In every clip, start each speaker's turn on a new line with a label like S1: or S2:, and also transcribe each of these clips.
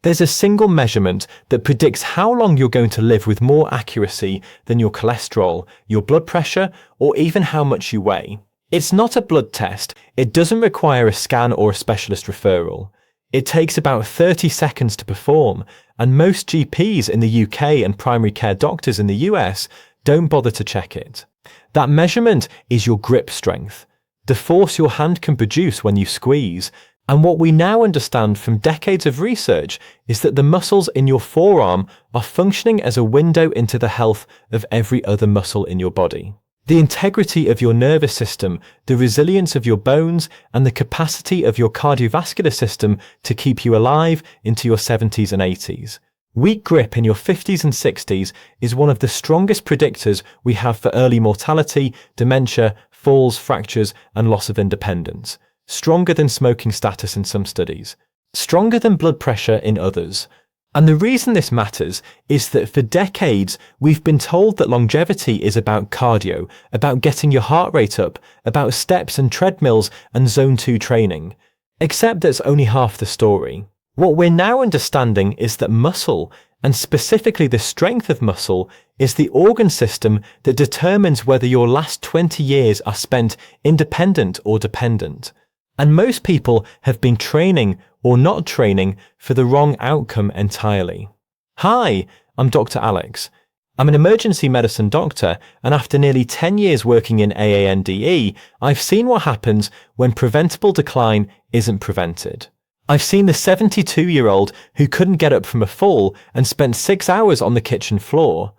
S1: There's a single measurement that predicts how long you're going to live with more accuracy than your cholesterol, your blood pressure, or even how much you weigh. It's not a blood test. It doesn't require a scan or a specialist referral. It takes about 30 seconds to perform, and most GPs in the UK and primary care doctors in the US don't bother to check it. That measurement is your grip strength, the force your hand can produce when you squeeze. And what we now understand from decades of research is that the muscles in your forearm are functioning as a window into the health of every other muscle in your body. The integrity of your nervous system, the resilience of your bones, and the capacity of your cardiovascular system to keep you alive into your 70s and 80s. Weak grip in your 50s and 60s is one of the strongest predictors we have for early mortality, dementia, falls, fractures, and loss of independence. Stronger than smoking status in some studies. Stronger than blood pressure in others. And the reason this matters is that for decades, we've been told that longevity is about cardio, about getting your heart rate up, about steps and treadmills and zone 2 training. Except that's only half the story. What we're now understanding is that muscle, and specifically the strength of muscle, is the organ system that determines whether your last 20 years are spent independent or dependent. And most people have been training or not training for the wrong outcome entirely. Hi, I'm Dr. Alex. I'm an emergency medicine doctor, and after nearly 10 years working in AANDE, I've seen what happens when preventable decline isn't prevented. I've seen the 72-year-old who couldn't get up from a fall and spent 6 hours on the kitchen floor.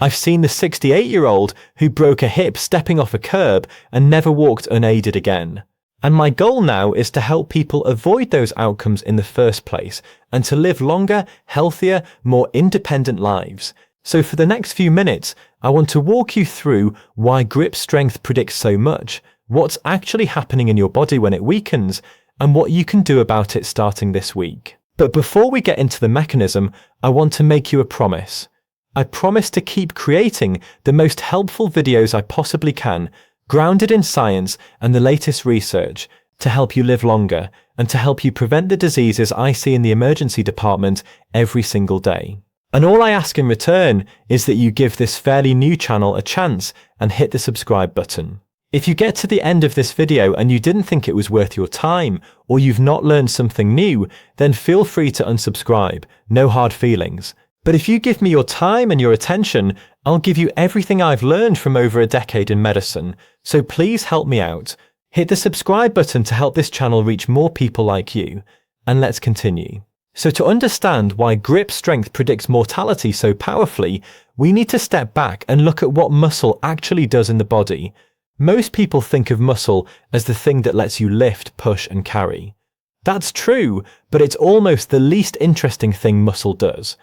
S1: I've seen the 68-year-old who broke a hip stepping off a curb and never walked unaided again. And my goal now is to help people avoid those outcomes in the first place and to live longer, healthier, more independent lives. So for the next few minutes, I want to walk you through why grip strength predicts so much, what's actually happening in your body when it weakens, and what you can do about it starting this week. But before we get into the mechanism, I want to make you a promise. I promise to keep creating the most helpful videos I possibly can, grounded in science and the latest research, to help you live longer and to help you prevent the diseases I see in the emergency department every single day. And all I ask in return is that you give this fairly new channel a chance and hit the subscribe button. If you get to the end of this video and you didn't think it was worth your time, or you've not learned something new, then feel free to unsubscribe, no hard feelings. But if you give me your time and your attention, I'll give you everything I've learned from over a decade in medicine. So please help me out. Hit the subscribe button to help this channel reach more people like you. And let's continue. So to understand why grip strength predicts mortality so powerfully, we need to step back and look at what muscle actually does in the body. Most people think of muscle as the thing that lets you lift, push, and carry. That's true, but it's almost the least interesting thing muscle does.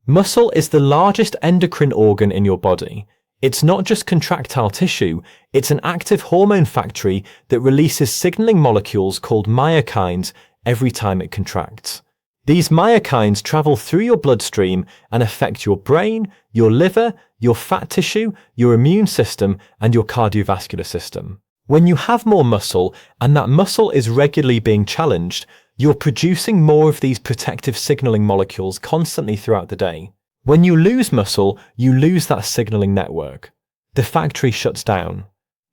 S1: Muscle is the largest endocrine organ in your body. It's not just contractile tissue, it's an active hormone factory that releases signaling molecules called myokines every time it contracts. These myokines travel through your bloodstream and affect your brain, your liver, your fat tissue, your immune system, and your cardiovascular system. When you have more muscle, and that muscle is regularly being challenged, you're producing more of these protective signaling molecules constantly throughout the day. When you lose muscle, you lose that signaling network. The factory shuts down.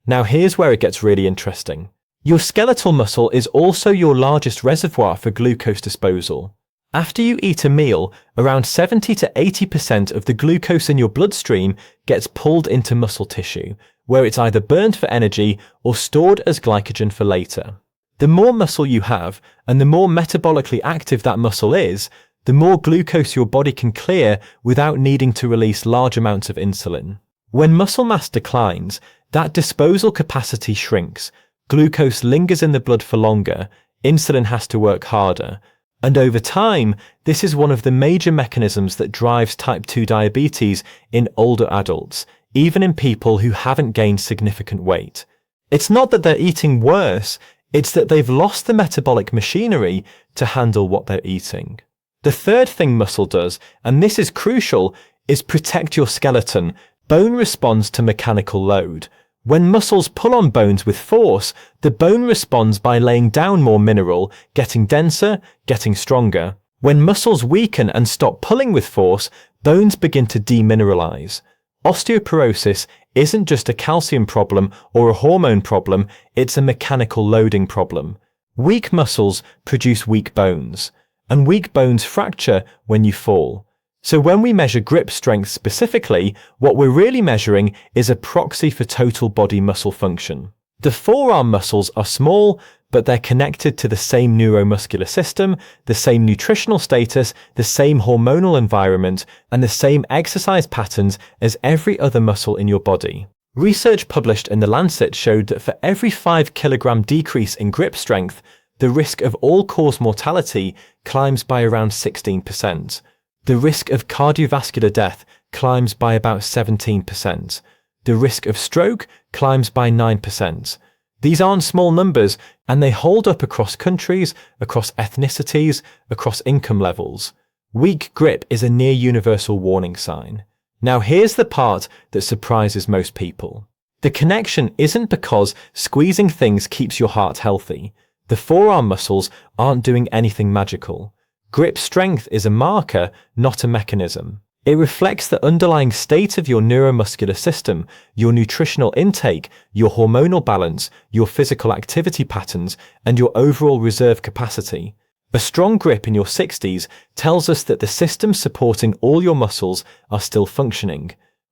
S1: Now here's where it gets really interesting. Your skeletal muscle is also your largest reservoir for glucose disposal. After you eat a meal, around 70 to 80% of the glucose in your bloodstream gets pulled into muscle tissue, where it's either burned for energy or stored as glycogen for later. The more muscle you have, and the more metabolically active that muscle is, the more glucose your body can clear without needing to release large amounts of insulin. When muscle mass declines, that disposal capacity shrinks, glucose lingers in the blood for longer, insulin has to work harder, and over time, this is one of the major mechanisms that drives type 2 diabetes in older adults, even in people who haven't gained significant weight. It's not that they're eating worse, it's that they've lost the metabolic machinery to handle what they're eating. The third thing muscle does, and this is crucial, is protect your skeleton. Bone responds to mechanical load. When muscles pull on bones with force, the bone responds by laying down more mineral, getting denser, getting stronger. When muscles weaken and stop pulling with force, bones begin to demineralize. Osteoporosis isn't just a calcium problem or a hormone problem, it's a mechanical loading problem. Weak muscles produce weak bones, and weak bones fracture when you fall. So when we measure grip strength specifically, what we're really measuring is a proxy for total body muscle function. The forearm muscles are small, but they're connected to the same neuromuscular system, the same nutritional status, the same hormonal environment, and the same exercise patterns as every other muscle in your body. Research published in The Lancet showed that for every 5 kilogram decrease in grip strength, the risk of all-cause mortality climbs by around 16%. The risk of cardiovascular death climbs by about 17%. The risk of stroke climbs by 9%. These aren't small numbers, and they hold up across countries, across ethnicities, across income levels. Weak grip is a near universal warning sign. Now here's the part that surprises most people. The connection isn't because squeezing things keeps your heart healthy. The forearm muscles aren't doing anything magical. Grip strength is a marker, not a mechanism. It reflects the underlying state of your neuromuscular system, your nutritional intake, your hormonal balance, your physical activity patterns, and your overall reserve capacity. A strong grip in your 60s tells us that the systems supporting all your muscles are still functioning.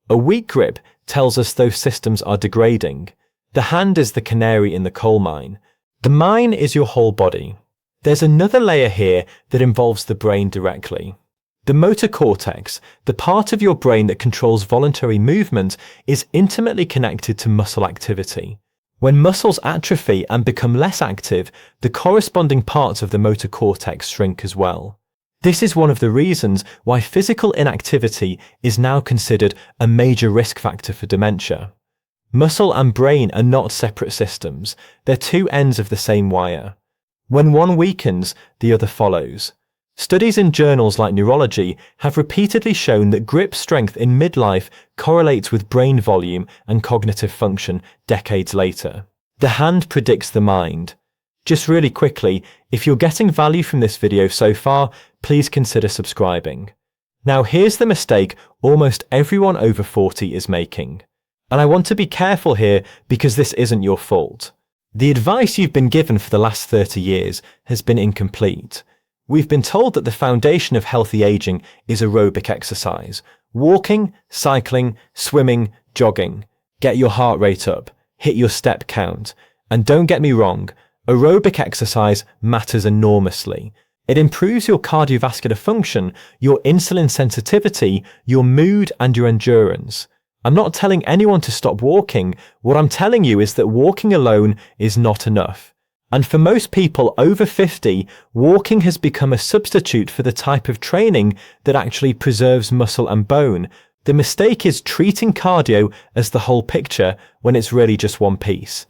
S1: A weak grip tells us those systems are degrading. The hand is the canary in the coal mine. The mine is your whole body. There's another layer here that involves the brain directly. The motor cortex, the part of your brain that controls voluntary movement, is intimately connected to muscle activity. When muscles atrophy and become less active, the corresponding parts of the motor cortex shrink as well. This is one of the reasons why physical inactivity is now considered a major risk factor for dementia. Muscle and brain are not separate systems, they're two ends of the same wire. When one weakens, the other follows. Studies in journals like Neurology have repeatedly shown that grip strength in midlife correlates with brain volume and cognitive function decades later. The hand predicts the mind. Just really quickly, if you're getting value from this video so far, please consider subscribing. Now here's the mistake almost everyone over 40 is making. And I want to be careful here because this isn't your fault. The advice you've been given for the last 30 years has been incomplete. We've been told that the foundation of healthy aging is aerobic exercise. Walking, cycling, swimming, jogging. Get your heart rate up. Hit your step count. And don't get me wrong, aerobic exercise matters enormously. It improves your cardiovascular function, your insulin sensitivity, your mood, and your endurance. I'm not telling anyone to stop walking. What I'm telling you is that walking alone is not enough. And for most people over 50, walking has become a substitute for the type of training that actually preserves muscle and bone. The mistake is treating cardio as the whole picture when it's really just one piece.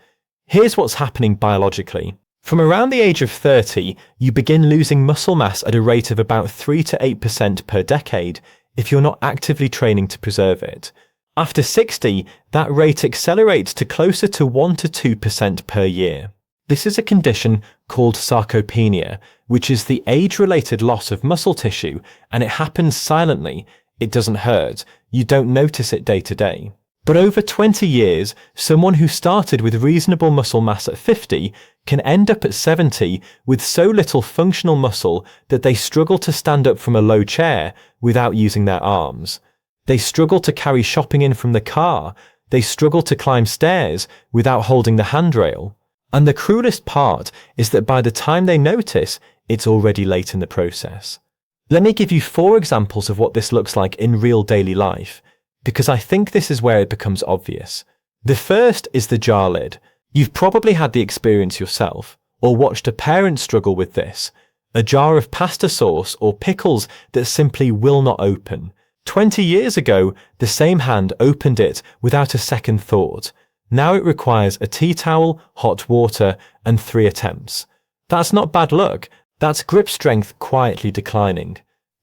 S1: Here's what's happening biologically. From around the age of 30, you begin losing muscle mass at a rate of about 3 to 8% per decade if you're not actively training to preserve it. After 60, that rate accelerates to closer to 1 to 2% per year. This is a condition called sarcopenia, which is the age-related loss of muscle tissue, and it happens silently. It doesn't hurt. You don't notice it day to day. But over 20 years, someone who started with reasonable muscle mass at 50 can end up at 70 with so little functional muscle that they struggle to stand up from a low chair without using their arms. They struggle to carry shopping in from the car. They struggle to climb stairs without holding the handrail. And the cruelest part is that by the time they notice, it's already late in the process. Let me give you 4 examples of what this looks like in real daily life, because I think this is where it becomes obvious. The first is the jar lid. You've probably had the experience yourself, or watched a parent struggle with this. A jar of pasta sauce or pickles that simply will not open. 20 years ago, the same hand opened it without a second thought. Now it requires a tea towel, hot water, and 3 attempts. That's not bad luck. That's grip strength quietly declining.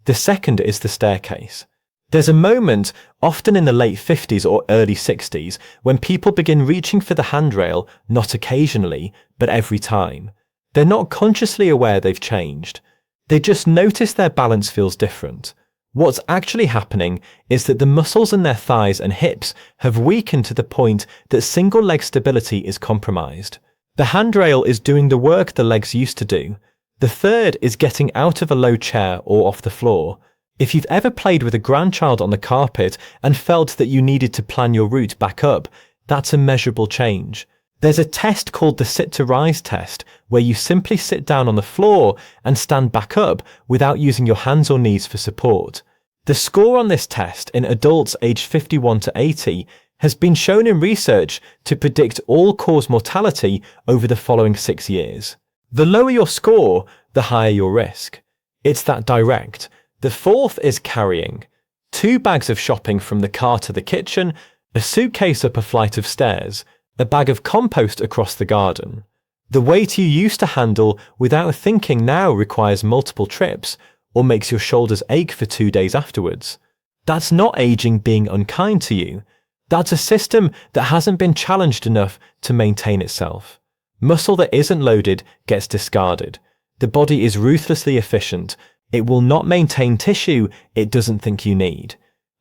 S1: The second is the staircase. There's a moment, often in the late 50s or early 60s, when people begin reaching for the handrail, not occasionally, but every time. They're not consciously aware they've changed. They just notice their balance feels different. What's actually happening is that the muscles in their thighs and hips have weakened to the point that single leg stability is compromised. The handrail is doing the work the legs used to do. The third is getting out of a low chair or off the floor. If you've ever played with a grandchild on the carpet and felt that you needed to plan your route back up, that's a measurable change. There's a test called the sit to rise test, where you simply sit down on the floor and stand back up without using your hands or knees for support. The score on this test in adults aged 51 to 80 has been shown in research to predict all-cause mortality over the following 6 years. The lower your score, the higher your risk. It's that direct. The fourth is carrying. 2 bags of shopping from the car to the kitchen, a suitcase up a flight of stairs, a bag of compost across the garden. The weight you used to handle without thinking now requires multiple trips or makes your shoulders ache for 2 days afterwards. That's not aging being unkind to you. That's a system that hasn't been challenged enough to maintain itself. Muscle that isn't loaded gets discarded. The body is ruthlessly efficient. It will not maintain tissue it doesn't think you need.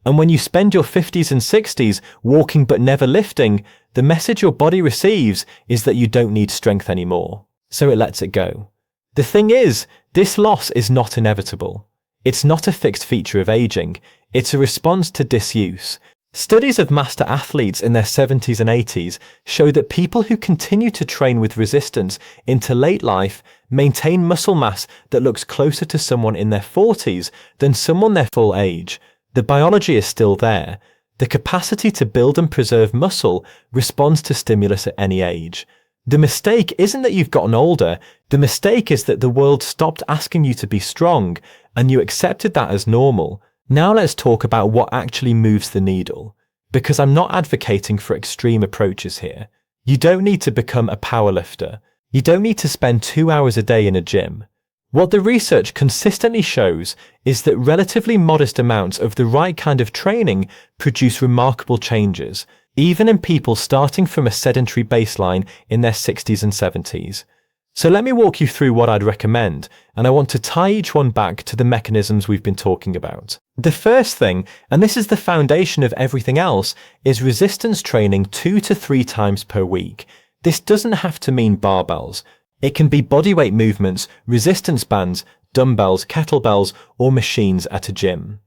S1: And when you spend your 50s and 60s walking but never lifting, the message your body receives is that you don't need strength anymore. So it lets it go. The thing is, this loss is not inevitable. It's not a fixed feature of aging. It's a response to disuse. Studies of master athletes in their 70s and 80s show that people who continue to train with resistance into late life maintain muscle mass that looks closer to someone in their 40s than someone their full age. The biology is still there. The capacity to build and preserve muscle responds to stimulus at any age. The mistake isn't that you've gotten older. The mistake is that the world stopped asking you to be strong and you accepted that as normal. Now let's talk about what actually moves the needle, because I'm not advocating for extreme approaches here. You don't need to become a powerlifter. You don't need to spend 2 hours a day in a gym. What the research consistently shows is that relatively modest amounts of the right kind of training produce remarkable changes, even in people starting from a sedentary baseline in their 60s and 70s. So let me walk you through what I'd recommend, and I want to tie each one back to the mechanisms we've been talking about. The first thing, and this is the foundation of everything else, is resistance training 2 to 3 times per week. This doesn't have to mean barbells. It can be bodyweight movements, resistance bands, dumbbells, kettlebells, or machines at a gym.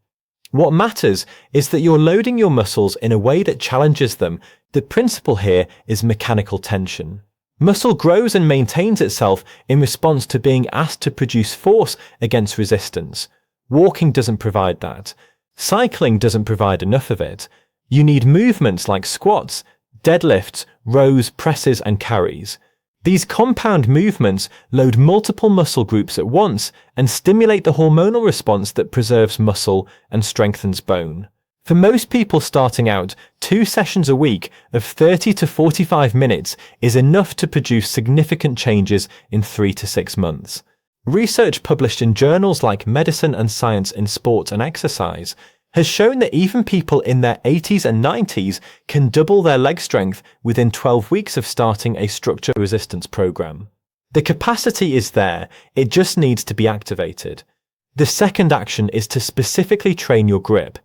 S1: What matters is that you're loading your muscles in a way that challenges them. The principle here is mechanical tension. Muscle grows and maintains itself in response to being asked to produce force against resistance. Walking doesn't provide that. Cycling doesn't provide enough of it. You need movements like squats, deadlifts, rows, presses, and carries. These compound movements load multiple muscle groups at once and stimulate the hormonal response that preserves muscle and strengthens bone. For most people starting out, 2 sessions a week of 30 to 45 minutes is enough to produce significant changes in 3 to 6 months. Research published in journals like Medicine and Science in Sport and Exercise has shown that even people in their 80s and 90s can double their leg strength within 12 weeks of starting a structure resistance program. The capacity is there, it just needs to be activated. The second action is to specifically train your grip.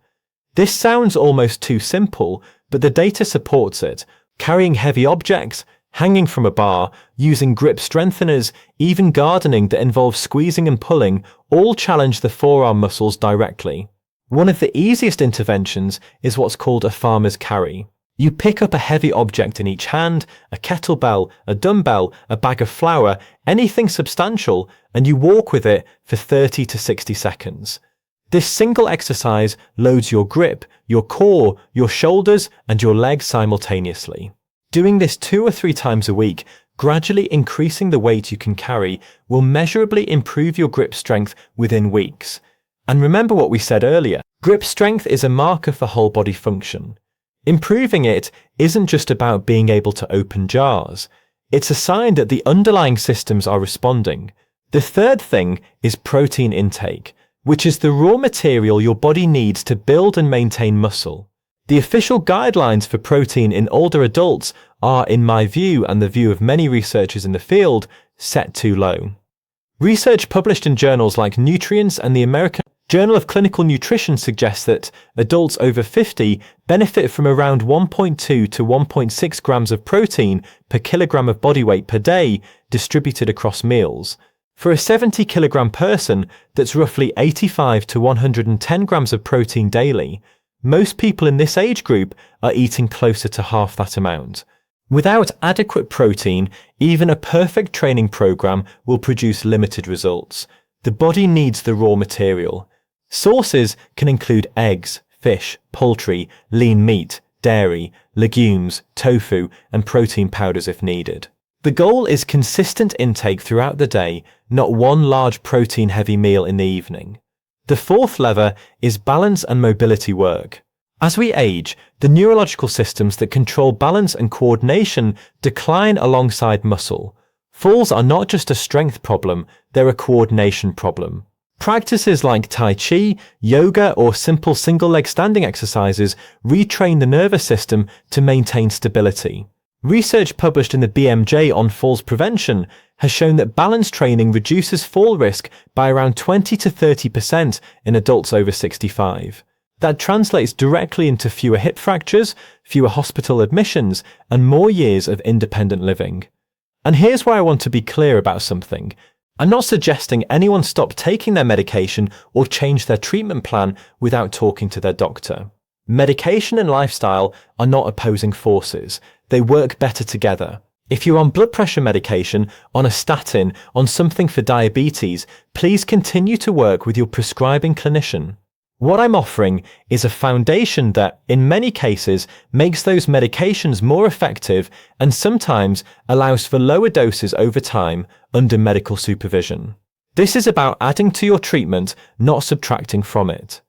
S1: This sounds almost too simple, but the data supports it. Carrying heavy objects, hanging from a bar, using grip strengtheners, even gardening that involves squeezing and pulling, all challenge the forearm muscles directly. One of the easiest interventions is what's called a farmer's carry. You pick up a heavy object in each hand, a kettlebell, a dumbbell, a bag of flour, anything substantial, and you walk with it for 30 to 60 seconds. This single exercise loads your grip, your core, your shoulders, and your legs simultaneously. Doing this 2 or 3 times a week, gradually increasing the weight you can carry, will measurably improve your grip strength within weeks. And remember what we said earlier, grip strength is a marker for whole body function. Improving it isn't just about being able to open jars. It's a sign that the underlying systems are responding. The third thing is protein intake, which is the raw material your body needs to build and maintain muscle. The official guidelines for protein in older adults are, in my view and the view of many researchers in the field, set too low. Research published in journals like Nutrients and the American Journal of Clinical Nutrition suggests that adults over 50 benefit from around 1.2 to 1.6 grams of protein per kilogram of body weight per day distributed across meals. For a 70 kilogram person, that's roughly 85 to 110 grams of protein daily. Most people in this age group are eating closer to half that amount. Without adequate protein, even a perfect training program will produce limited results. The body needs the raw material. Sources can include eggs, fish, poultry, lean meat, dairy, legumes, tofu, and protein powders if needed. The goal is consistent intake throughout the day, not one large protein-heavy meal in the evening. The fourth lever is balance and mobility work. As we age, the neurological systems that control balance and coordination decline alongside muscle. Falls are not just a strength problem, they're a coordination problem. Practices like Tai Chi, yoga, or simple single-leg standing exercises retrain the nervous system to maintain stability. Research published in the BMJ on falls prevention has shown that balance training reduces fall risk by around 20 to 30% in adults over 65. That translates directly into fewer hip fractures, fewer hospital admissions, and more years of independent living. And here's where I want to be clear about something. I'm not suggesting anyone stop taking their medication or change their treatment plan without talking to their doctor. Medication and lifestyle are not opposing forces. They work better together. If you're on blood pressure medication, on a statin, on something for diabetes, please continue to work with your prescribing clinician. What I'm offering is a foundation that, in many cases, makes those medications more effective and sometimes allows for lower doses over time under medical supervision. This is about adding to your treatment, not subtracting from it.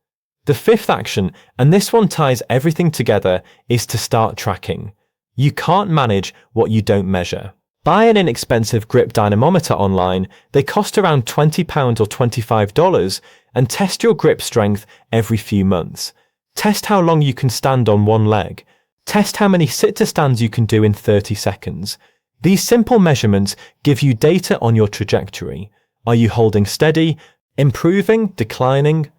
S1: The fifth action, and this one ties everything together, is to start tracking. You can't manage what you don't measure. Buy an inexpensive grip dynamometer online. They cost around £20 or $25, and test your grip strength every few months. Test how long you can stand on one leg. Test how many sit-to-stands you can do in 30 seconds. These simple measurements give you data on your trajectory. Are you holding steady, improving, declining?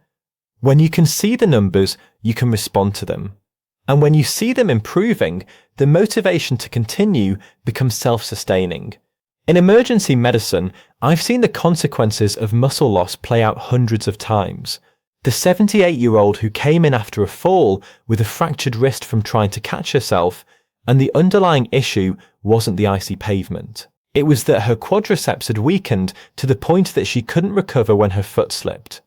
S1: When you can see the numbers, you can respond to them. And when you see them improving, the motivation to continue becomes self-sustaining. In emergency medicine, I've seen the consequences of muscle loss play out hundreds of times. The 78-year-old who came in after a fall with a fractured wrist from trying to catch herself, and the underlying issue wasn't the icy pavement. It was that her quadriceps had weakened to the point that she couldn't recover when her foot slipped.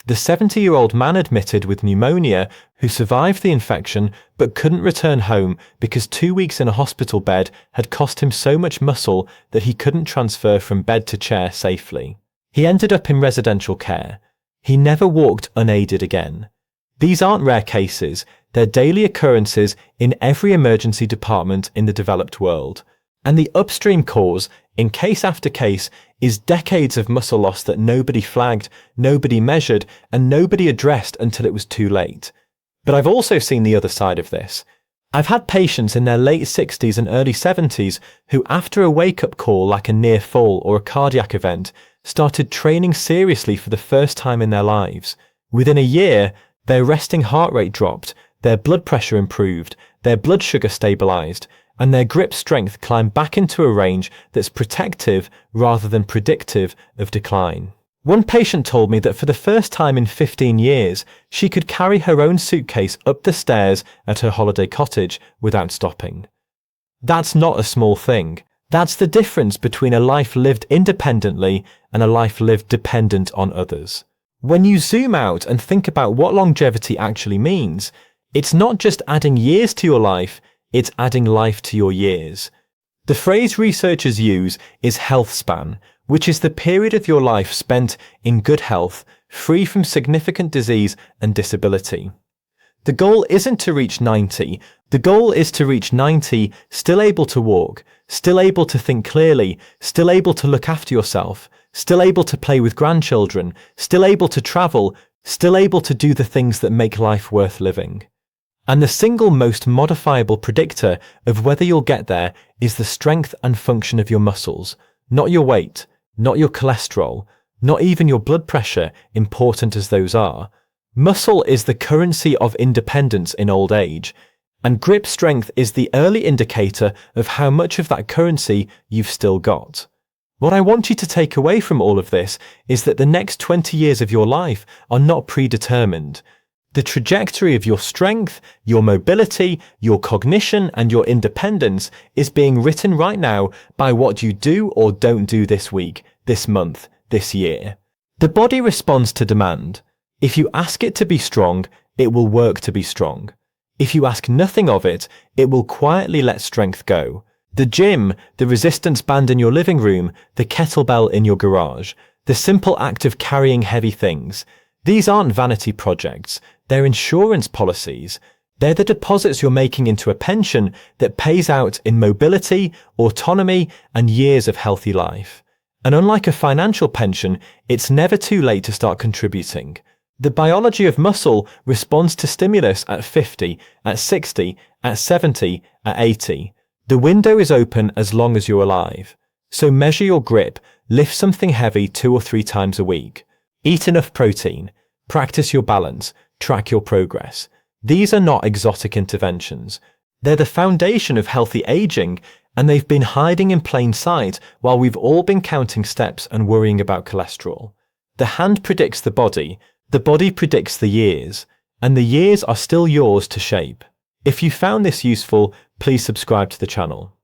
S1: The 70-year-old man admitted with pneumonia who survived the infection but couldn't return home because 2 weeks in a hospital bed had cost him so much muscle that he couldn't transfer from bed to chair safely. He ended up in residential care. He never walked unaided again. These aren't rare cases, they're daily occurrences in every emergency department in the developed world. And the upstream cause, in case after case, is decades of muscle loss that nobody flagged, nobody measured, and nobody addressed until it was too late. But I've also seen the other side of this. I've had patients in their late 60s and early 70s who, after a wake-up call like a near fall or a cardiac event, started training seriously for the first time in their lives. Within a year, their resting heart rate dropped, their blood pressure improved, their blood sugar stabilized, and their grip strength climbed back into a range that's protective rather than predictive of decline. One patient told me that for the first time in 15 years, she could carry her own suitcase up the stairs at her holiday cottage without stopping. That's not a small thing. That's the difference between a life lived independently and a life lived dependent on others. When you zoom out and think about what longevity actually means, it's not just adding years to your life, it's adding life to your years. The phrase researchers use is health span, which is the period of your life spent in good health, free from significant disease and disability. The goal isn't to reach 90. The goal is to reach 90 still able to walk, still able to think clearly, still able to look after yourself, still able to play with grandchildren, still able to travel, still able to do the things that make life worth living. And the single most modifiable predictor of whether you'll get there is the strength and function of your muscles, not your weight, not your cholesterol, not even your blood pressure, important as those are. Muscle is the currency of independence in old age, and grip strength is the early indicator of how much of that currency you've still got. What I want you to take away from all of this is that the next 20 years of your life are not predetermined. The trajectory of your strength, your mobility, your cognition, and your independence is being written right now by what you do or don't do this week, this month, this year. The body responds to demand. If you ask it to be strong, it will work to be strong. If you ask nothing of it, it will quietly let strength go. The gym, the resistance band in your living room, the kettlebell in your garage, the simple act of carrying heavy things. These aren't vanity projects, they're insurance policies. They're the deposits you're making into a pension that pays out in mobility, autonomy, and years of healthy life. And unlike a financial pension, it's never too late to start contributing. The biology of muscle responds to stimulus at 50, at 60, at 70, at 80. The window is open as long as you're alive. So measure your grip, lift something heavy 2 or 3 times a week. Eat enough protein. Practice your balance. Track your progress. These are not exotic interventions. They're the foundation of healthy aging, and they've been hiding in plain sight while we've all been counting steps and worrying about cholesterol. The hand predicts the body predicts the years, and the years are still yours to shape. If you found this useful, please subscribe to the channel.